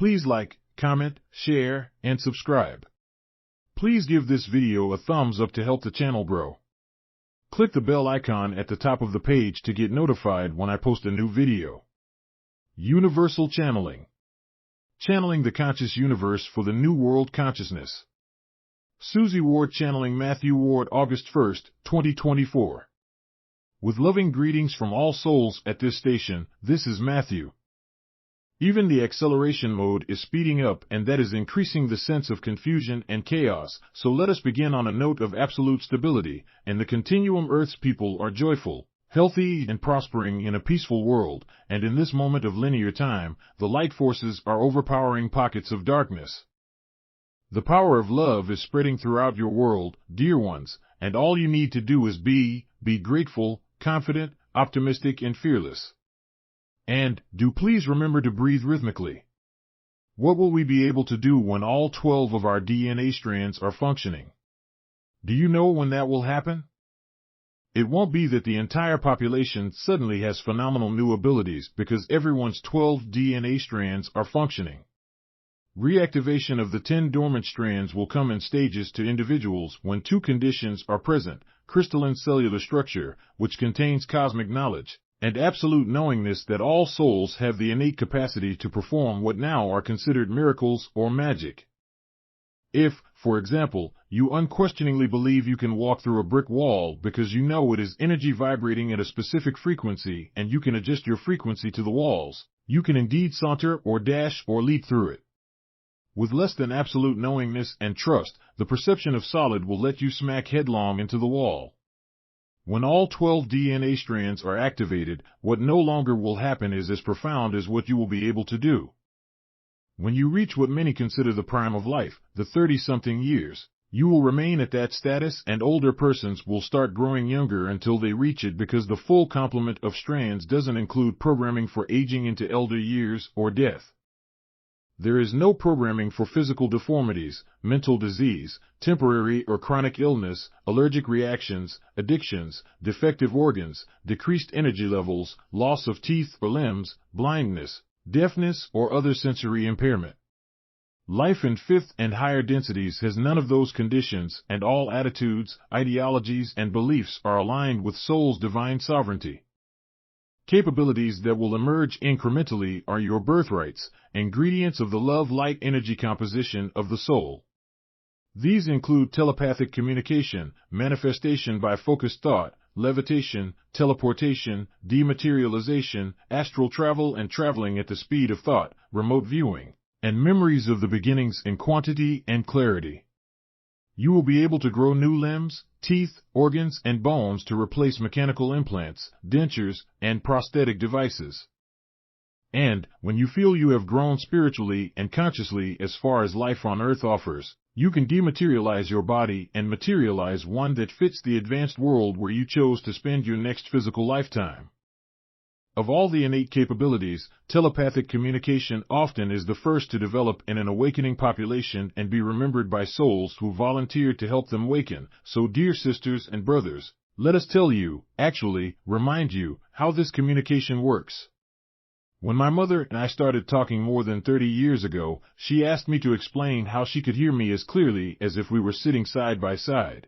please like, comment, share, and subscribe. Please give this video a thumbs up to help the channel grow. Click the bell icon at the top of the page to get notified when I post a new video. Universal Channeling. Channeling the conscious universe for the new world consciousness. Suzy Ward channeling Matthew Ward, August 1, 2024. With loving greetings from all souls at this station, this is Matthew. Even the acceleration mode is speeding up, and that is increasing the sense of confusion and chaos, so let us begin on a note of absolute stability, and the continuum. Earth's people are joyful, healthy, and prospering in a peaceful world, and in this moment of linear time, the light forces are overpowering pockets of darkness. The power of love is spreading throughout your world, dear ones, and all you need to do is be grateful, confident, optimistic, and fearless. And, do please remember to breathe rhythmically. What will we be able to do when all 12 of our DNA strands are functioning? Do you know when that will happen? It won't be that the entire population suddenly has phenomenal new abilities because everyone's 12 DNA strands are functioning. Reactivation of the 10 dormant strands will come in stages to individuals when two conditions are present: crystalline cellular structure, which contains cosmic knowledge, and absolute knowingness that all souls have the innate capacity to perform what now are considered miracles or magic. If, for example, you unquestioningly believe you can walk through a brick wall because you know it is energy vibrating at a specific frequency and you can adjust your frequency to the walls, you can indeed saunter or dash or leap through it. With less than absolute knowingness and trust, the perception of solid will let you smack headlong into the wall. When all 12 DNA strands are activated, what no longer will happen is as profound as what you will be able to do. When you reach what many consider the prime of life, the 30-something years, you will remain at that status, and older persons will start growing younger until they reach it, because the full complement of strands doesn't include programming for aging into elder years or death. There is no programming for physical deformities, mental disease, temporary or chronic illness, allergic reactions, addictions, defective organs, decreased energy levels, loss of teeth or limbs, blindness, deafness, or other sensory impairment. Life in fifth and higher densities has none of those conditions, and all attitudes, ideologies, and beliefs are aligned with soul's divine sovereignty. Capabilities that will emerge incrementally are your birthrights, ingredients of the love-light energy composition of the soul. These include telepathic communication, manifestation by focused thought, levitation, teleportation, dematerialization, astral travel and traveling at the speed of thought, remote viewing, and memories of the beginnings in quantity and clarity. You will be able to grow new limbs, teeth, organs, and bones to replace mechanical implants, dentures, and prosthetic devices. And, when you feel you have grown spiritually and consciously as far as life on Earth offers, you can dematerialize your body and materialize one that fits the advanced world where you chose to spend your next physical lifetime. Of all the innate capabilities, telepathic communication often is the first to develop in an awakening population and be remembered by souls who volunteered to help them waken. So, dear sisters and brothers, let us tell you, actually, remind you, how this communication works. When my mother and I started talking more than 30 years ago, she asked me to explain how she could hear me as clearly as if we were sitting side by side.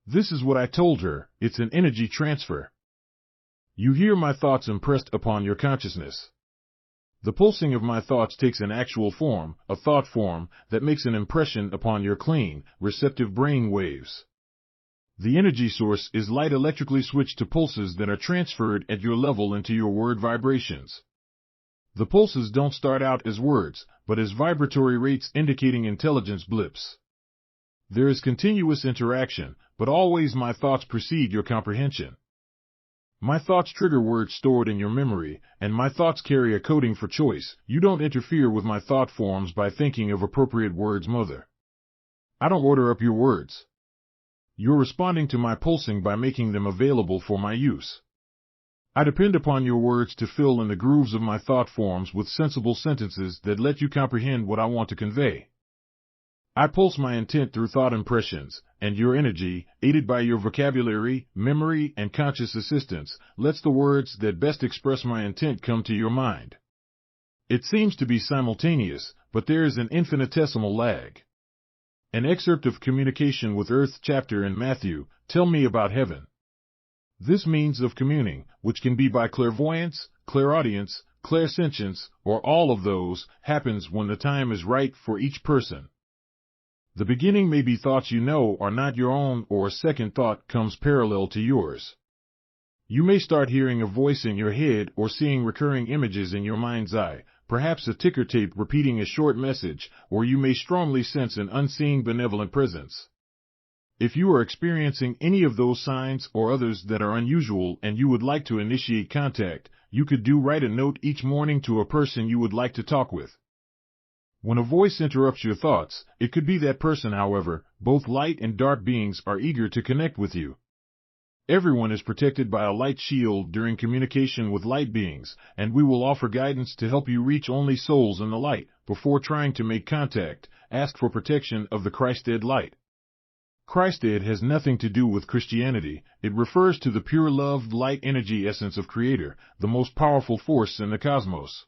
This is what I told her: it's an energy transfer. You hear my thoughts impressed upon your consciousness. The pulsing of my thoughts takes an actual form, a thought form, that makes an impression upon your clean, receptive brain waves. The energy source is light electrically switched to pulses that are transferred at your level into your word vibrations. The pulses don't start out as words, but as vibratory rates indicating intelligence blips. There is continuous interaction, but always my thoughts precede your comprehension. My thoughts trigger words stored in your memory, and my thoughts carry a coding for choice. You don't interfere with my thought forms by thinking of appropriate words, Mother. I don't order up your words. You're responding to my pulsing by making them available for my use. I depend upon your words to fill in the grooves of my thought forms with sensible sentences that let you comprehend what I want to convey. I pulse my intent through thought impressions, and your energy, aided by your vocabulary, memory, and conscious assistance, lets the words that best express my intent come to your mind. It seems to be simultaneous, but there is an infinitesimal lag. An excerpt of Communication with Earth chapter in Matthew, Tell Me About Heaven. This means of communing, which can be by clairvoyance, clairaudience, clairsentience, or all of those, happens when the time is right for each person. The beginning may be thoughts you know are not your own, or a second thought comes parallel to yours. You may start hearing a voice in your head or seeing recurring images in your mind's eye, perhaps a ticker tape repeating a short message, or you may strongly sense an unseen benevolent presence. If you are experiencing any of those signs or others that are unusual and you would like to initiate contact, you could write a note each morning to a person you would like to talk with. When a voice interrupts your thoughts, it could be that person. However, both light and dark beings are eager to connect with you. Everyone is protected by a light shield during communication with light beings, and we will offer guidance to help you reach only souls in the light. Before trying to make contact, ask for protection of the Christed light. Christed has nothing to do with Christianity. It refers to the pure love, light energy essence of Creator, the most powerful force in the cosmos.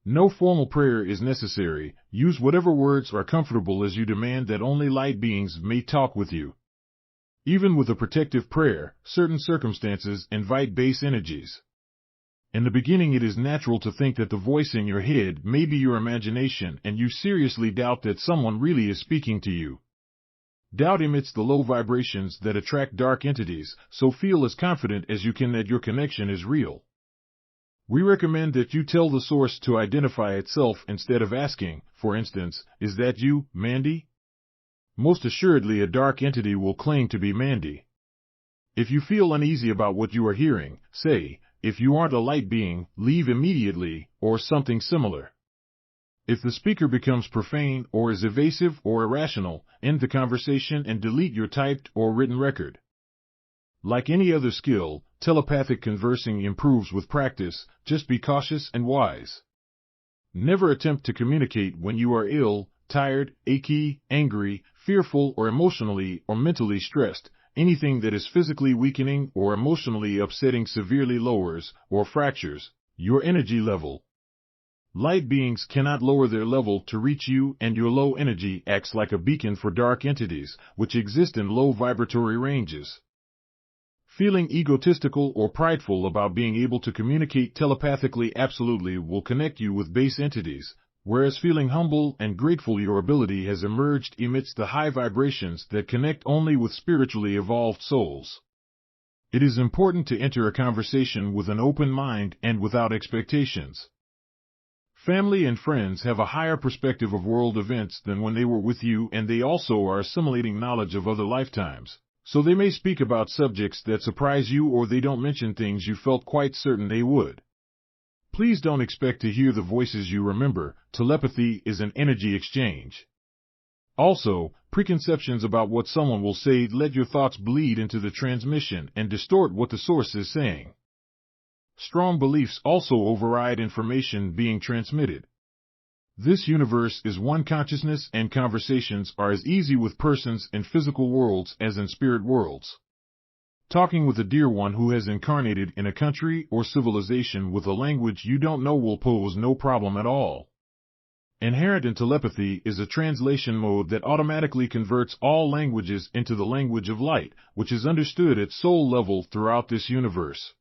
No formal prayer is necessary. Use whatever words are comfortable as you demand that only light beings may talk with you. Even with a protective prayer, certain circumstances invite base energies. In the beginning, it is natural to think that the voice in your head may be your imagination, and you seriously doubt that someone really is speaking to you. Doubt emits the low vibrations that attract dark entities, so feel as confident as you can that your connection is real. We recommend that you tell the source to identify itself instead of asking, for instance, "Is that you, Mandy?" Most assuredly a dark entity will claim to be Mandy. If you feel uneasy about what you are hearing, say, "If you aren't a light being, leave immediately," or something similar. If the speaker becomes profane or is evasive or irrational, end the conversation and delete your typed or written record. Like any other skill, telepathic conversing improves with practice. Just be cautious and wise. Never attempt to communicate when you are ill, tired, achy, angry, fearful, or emotionally or mentally stressed. Anything that is physically weakening or emotionally upsetting severely lowers or fractures your energy level. Light beings cannot lower their level to reach you, and your low energy acts like a beacon for dark entities, which exist in low vibratory ranges. Feeling egotistical or prideful about being able to communicate telepathically absolutely will connect you with base entities, whereas feeling humble and grateful your ability has emerged emits the high vibrations that connect only with spiritually evolved souls. It is important to enter a conversation with an open mind and without expectations. Family and friends have a higher perspective of world events than when they were with you, and they also are assimilating knowledge of other lifetimes. So they may speak about subjects that surprise you, or they don't mention things you felt quite certain they would. Please don't expect to hear the voices you remember. Telepathy is an energy exchange. Also, preconceptions about what someone will say let your thoughts bleed into the transmission and distort what the source is saying. Strong beliefs also override information being transmitted. This universe is one consciousness, and conversations are as easy with persons in physical worlds as in spirit worlds. Talking with a dear one who has incarnated in a country or civilization with a language you don't know will pose no problem at all. Inherent in telepathy is a translation mode that automatically converts all languages into the language of light, which is understood at soul level throughout this universe.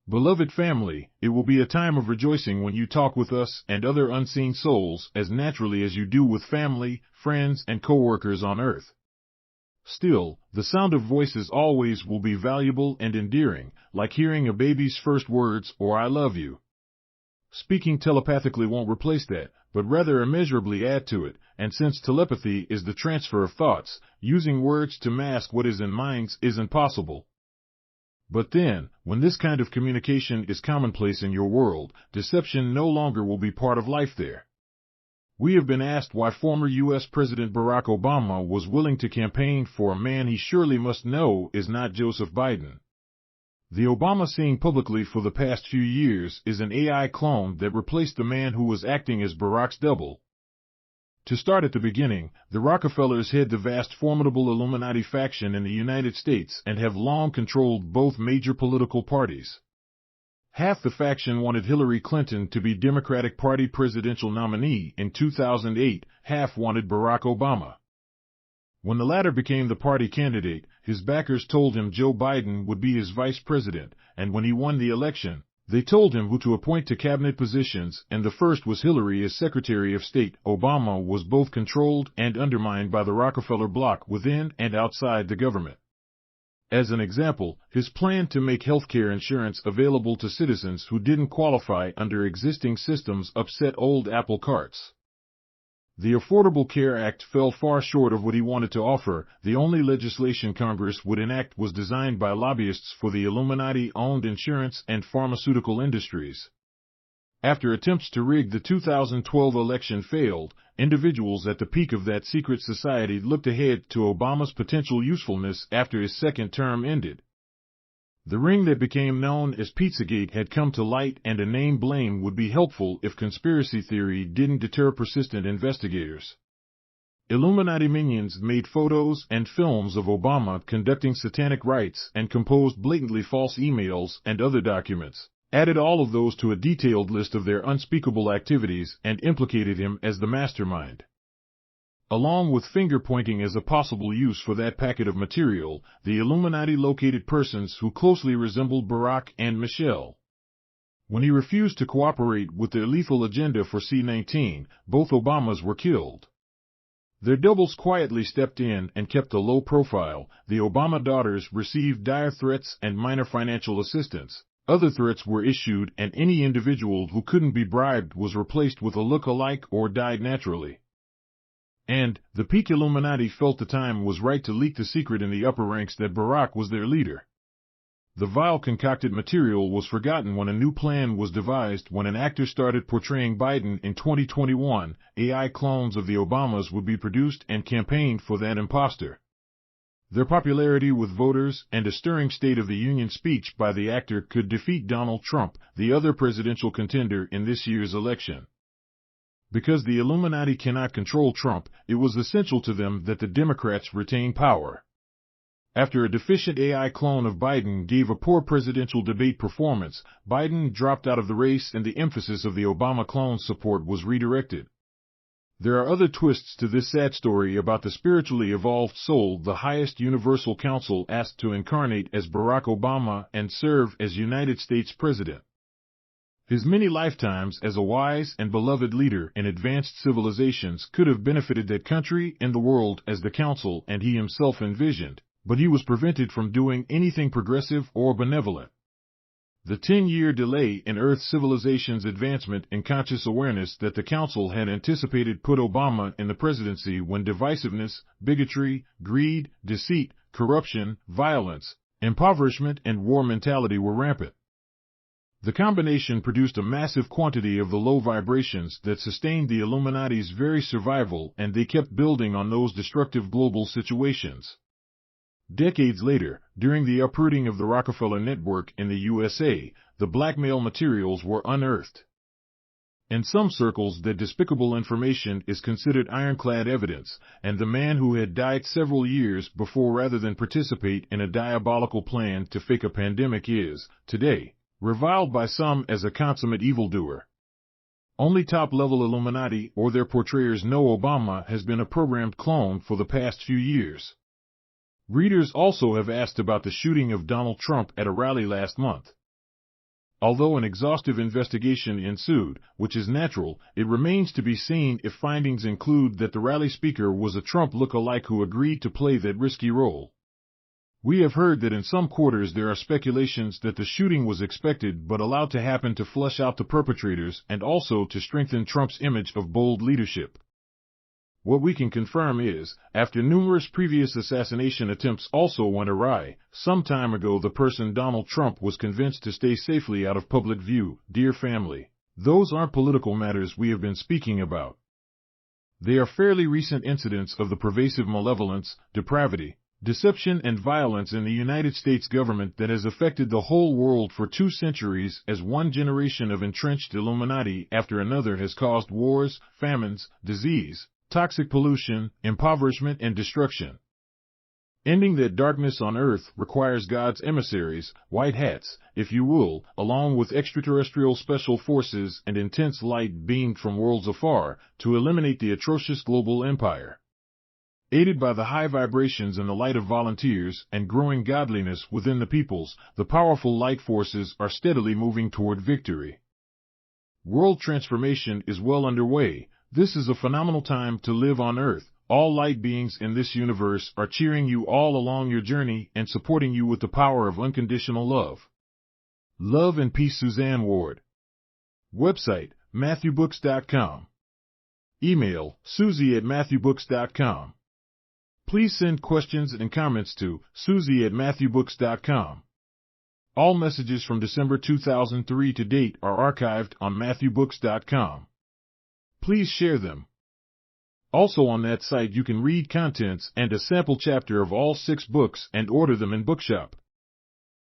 Beloved family, it will be a time of rejoicing when you talk with us and other unseen souls as naturally as you do with family, friends, and co-workers on Earth. Still, the sound of voices always will be valuable and endearing, like hearing a baby's first words or "I love you." Speaking telepathically won't replace that, but rather immeasurably add to it, and since telepathy is the transfer of thoughts, using words to mask what is in minds isn't possible. But then, when this kind of communication is commonplace in your world, deception no longer will be part of life there. We have been asked why former U.S. President Barack Obama was willing to campaign for a man he surely must know is not Joseph Biden. The Obama seen publicly for the past few years is an AI clone that replaced the man who was acting as Barack's double. To start at the beginning, the Rockefellers head the vast formidable Illuminati faction in the United States and have long controlled both major political parties. Half the faction wanted Hillary Clinton to be Democratic Party presidential nominee in 2008, half wanted Barack Obama. When the latter became the party candidate, his backers told him Joe Biden would be his vice president, and when he won the election, they told him who to appoint to cabinet positions, and the first was Hillary as Secretary of State. Obama was both controlled and undermined by the Rockefeller bloc within and outside the government. As an example, his plan to make healthcare insurance available to citizens who didn't qualify under existing systems upset old apple carts. The Affordable Care Act fell far short of what he wanted to offer. The only legislation Congress would enact was designed by lobbyists for the Illuminati-owned insurance and pharmaceutical industries. After attempts to rig the 2012 election failed, individuals at the peak of that secret society looked ahead to Obama's potential usefulness after his second term ended. The ring that became known as Pizzagate had come to light, and a name blame would be helpful if conspiracy theory didn't deter persistent investigators. Illuminati minions made photos and films of Obama conducting satanic rites and composed blatantly false emails and other documents, added all of those to a detailed list of their unspeakable activities, and implicated him as the mastermind. Along with finger-pointing as a possible use for that packet of material, the Illuminati located persons who closely resembled Barack and Michelle. When he refused to cooperate with their lethal agenda for C-19, both Obamas were killed. Their doubles quietly stepped in and kept a low profile. The Obama daughters received dire threats and minor financial assistance. Other threats were issued, and any individual who couldn't be bribed was replaced with a look-alike or died naturally. And the peak Illuminati felt the time was right to leak the secret in the upper ranks that Barack was their leader. The vile concocted material was forgotten when a new plan was devised. When an actor started portraying Biden in 2021, AI clones of the Obamas would be produced and campaigned for that imposter. Their popularity with voters and a stirring State of the Union speech by the actor could defeat Donald Trump, the other presidential contender in this year's election. Because the Illuminati cannot control Trump, it was essential to them that the Democrats retain power. After a deficient AI clone of Biden gave a poor presidential debate performance, Biden dropped out of the race and the emphasis of the Obama clone's support was redirected. There are other twists to this sad story about the spiritually evolved soul the highest universal council asked to incarnate as Barack Obama and serve as United States President. His many lifetimes as a wise and beloved leader in advanced civilizations could have benefited that country and the world as the council and he himself envisioned, but he was prevented from doing anything progressive or benevolent. The 10-year delay in Earth civilization's advancement in conscious awareness that the Council had anticipated put Obama in the presidency when divisiveness, bigotry, greed, deceit, corruption, violence, impoverishment, and war mentality were rampant. The combination produced a massive quantity of the low vibrations that sustained the Illuminati's very survival, and they kept building on those destructive global situations. Decades later, during the uprooting of the Rockefeller network in the USA, the blackmail materials were unearthed. In some circles, that despicable information is considered ironclad evidence, and the man who had died several years before rather than participate in a diabolical plan to fake a pandemic is, today, reviled by some as a consummate evildoer. Only top-level Illuminati or their portrayers know Obama has been a programmed clone for the past few years. Readers also have asked about the shooting of Donald Trump at a rally last month. Although an exhaustive investigation ensued, which is natural, it remains to be seen if findings include that the rally speaker was a Trump look-alike who agreed to play that risky role. We have heard that in some quarters there are speculations that the shooting was expected but allowed to happen to flush out the perpetrators and also to strengthen Trump's image of bold leadership. What we can confirm is, after numerous previous assassination attempts also went awry, some time ago the person Donald Trump was convinced to stay safely out of public view. Dear family, those aren't political matters we have been speaking about. They are fairly recent incidents of the pervasive malevolence, depravity, deception and violence in the United States government that has affected the whole world for 2 centuries as one generation of entrenched Illuminati after another has caused wars, famines, disease, toxic pollution, impoverishment, and destruction. Ending that darkness on Earth requires God's emissaries, white hats, if you will, along with extraterrestrial special forces and intense light beamed from worlds afar, to eliminate the atrocious global empire. Aided by the high vibrations and the light of volunteers and growing godliness within the peoples, the powerful light forces are steadily moving toward victory. World transformation is well underway. This is a phenomenal time to live on Earth. All light beings in this universe are cheering you all along your journey and supporting you with the power of unconditional love. Love and Peace, Suzanne Ward. Website, MatthewBooks.com. Email, Suzy@MatthewBooks.com. Please send questions and comments to Suzy@MatthewBooks.com. All messages from December 2003 to date are archived on MatthewBooks.com. Please share them. Also on that site you can read contents and a sample chapter of all 6 books and order them in Bookshop.